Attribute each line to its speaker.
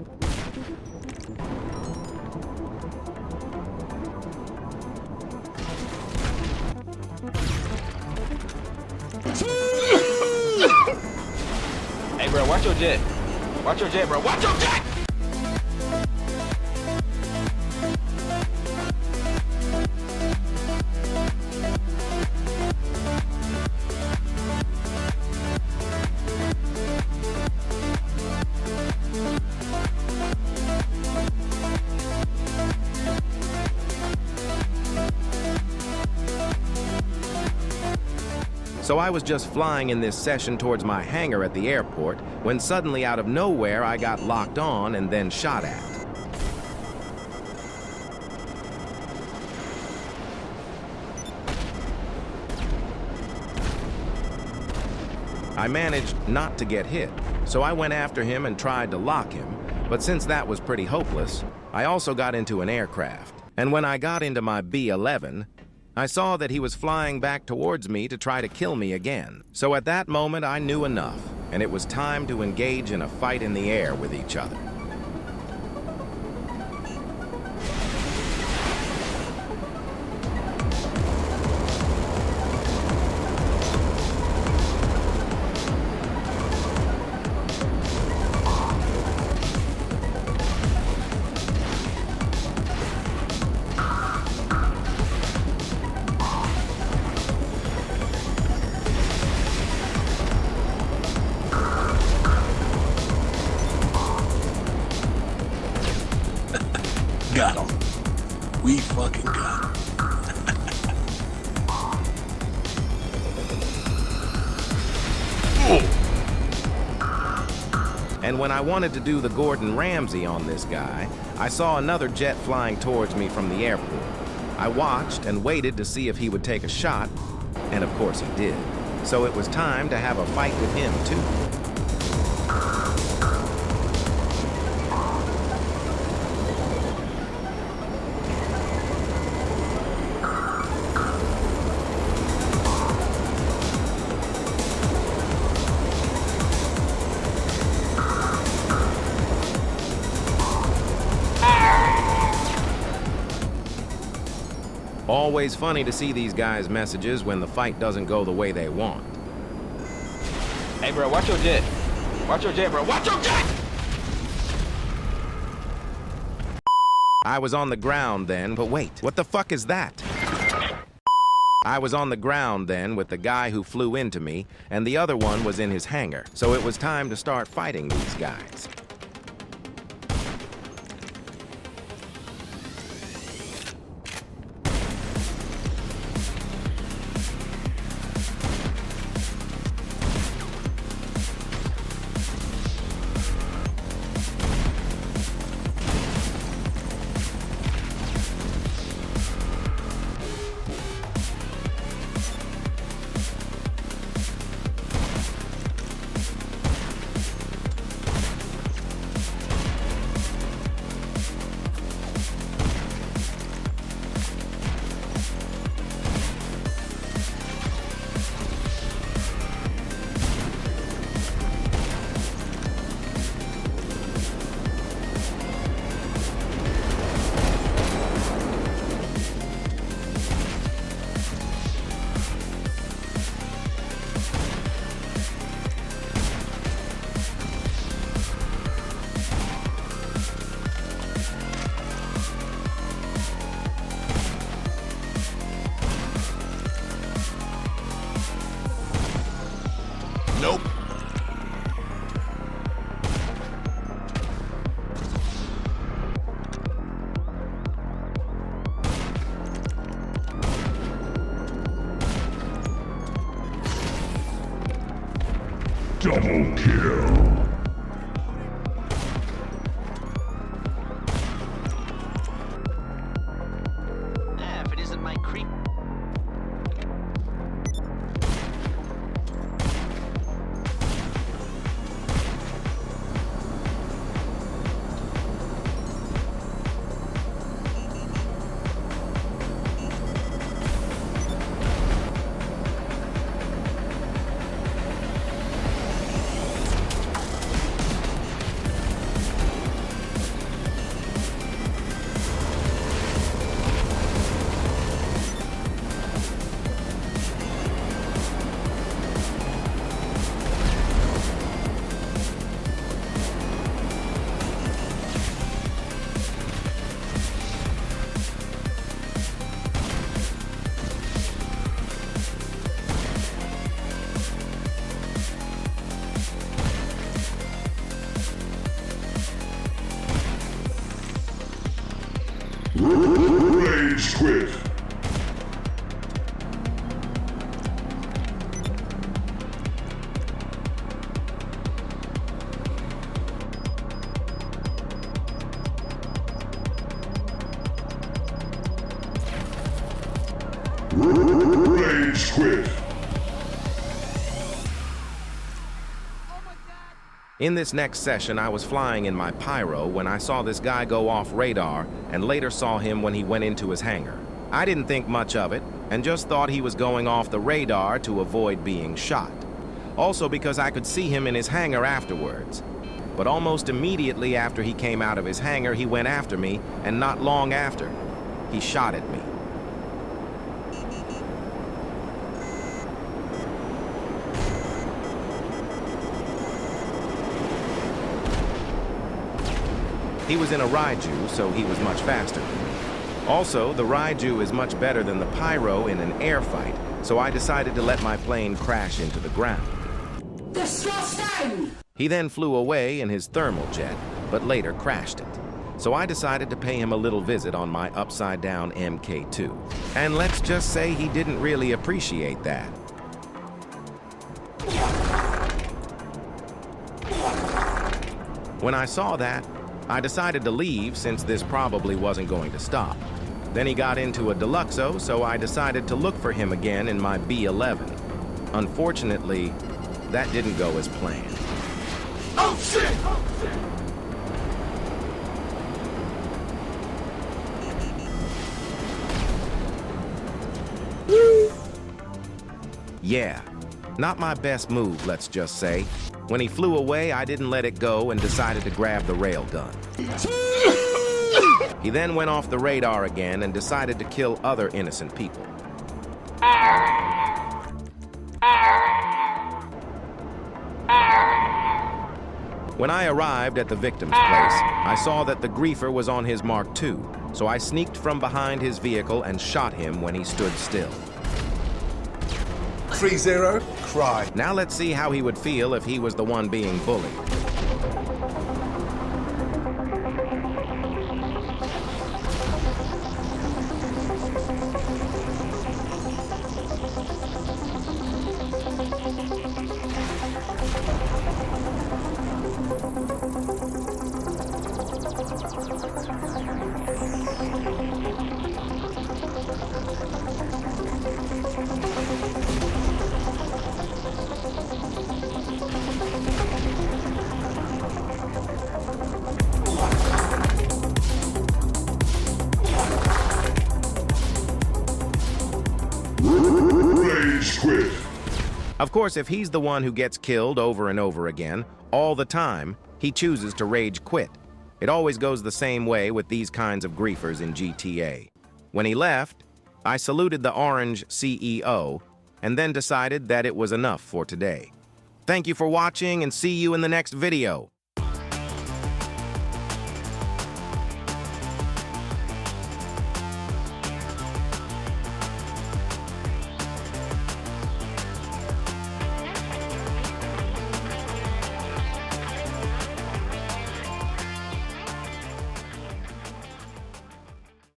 Speaker 1: Hey, bro, watch your jet. Watch your jet, bro. Watch your jet!
Speaker 2: So I was just flying in this session towards my hangar at the airport when suddenly out of nowhere I got locked on and then shot at. I managed not to get hit, so I went after him and tried to lock him, but since that was pretty hopeless, I also got into an aircraft. And when I got into my B-11, I saw that he was flying back towards me to try to kill me again. So at that moment, I knew enough, and it was time to engage in a fight in the air with each other.
Speaker 3: Got him. We fucking got him.
Speaker 2: And when I wanted to do the Gordon Ramsay on this guy, I saw another jet flying towards me from the airport. I watched and waited to see if he would take a shot, and of course he did. So it was time to have a fight with him too. Always funny to see these guys' messages when the fight doesn't go the way they want.
Speaker 1: Hey, bro, watch your jet. Watch your jet, bro. Watch your jet!
Speaker 2: I was on the ground then, but wait, what the fuck is that? I was on the ground then with the guy who flew into me, and the other one was in his hangar. So it was time to start fighting these guys.
Speaker 3: Nope.
Speaker 4: Double kill.
Speaker 5: If it isn't my creep.
Speaker 4: Rage quit. Rage quit.
Speaker 2: In this next session, I was flying in my pyro when I saw this guy go off radar and later saw him when he went into his hangar. I didn't think much of it and just thought he was going off the radar to avoid being shot. Also because I could see him in his hangar afterwards. But almost immediately after he came out of his hangar, he went after me, and not long after, he shot at me. He was in a Raiju, so he was much faster than me. Also, the Raiju is much better than the Pyro in an air fight, so I decided to let my plane crash into the ground.
Speaker 3: Disgusting!
Speaker 2: He then flew away in his thermal jet, but later crashed it. So I decided to pay him a little visit on my upside-down MK2. And let's just say he didn't really appreciate that. When I saw that, I decided to leave since this probably wasn't going to stop. Then he got into a Deluxo, so I decided to look for him again in my B11. Unfortunately, that didn't go as planned.
Speaker 3: Oh shit!
Speaker 2: Yeah, not my best move, let's just say. When he flew away, I didn't let it go and decided to grab the railgun. He then went off the radar again and decided to kill other innocent people. When I arrived at the victim's place, I saw that the griefer was on his Mark II, so I sneaked from behind his vehicle and shot him when he stood still.
Speaker 3: 3-0, cry.
Speaker 2: Now let's see how he would feel if he was the one being bullied.
Speaker 4: Rage quit.
Speaker 2: Of course, if he's the one who gets killed over and over again, all the time, he chooses to rage quit. It always goes the same way with these kinds of griefers in GTA. When he left, I saluted the orange CEO and then decided that it was enough for today. Thank you for watching and see you in the next video.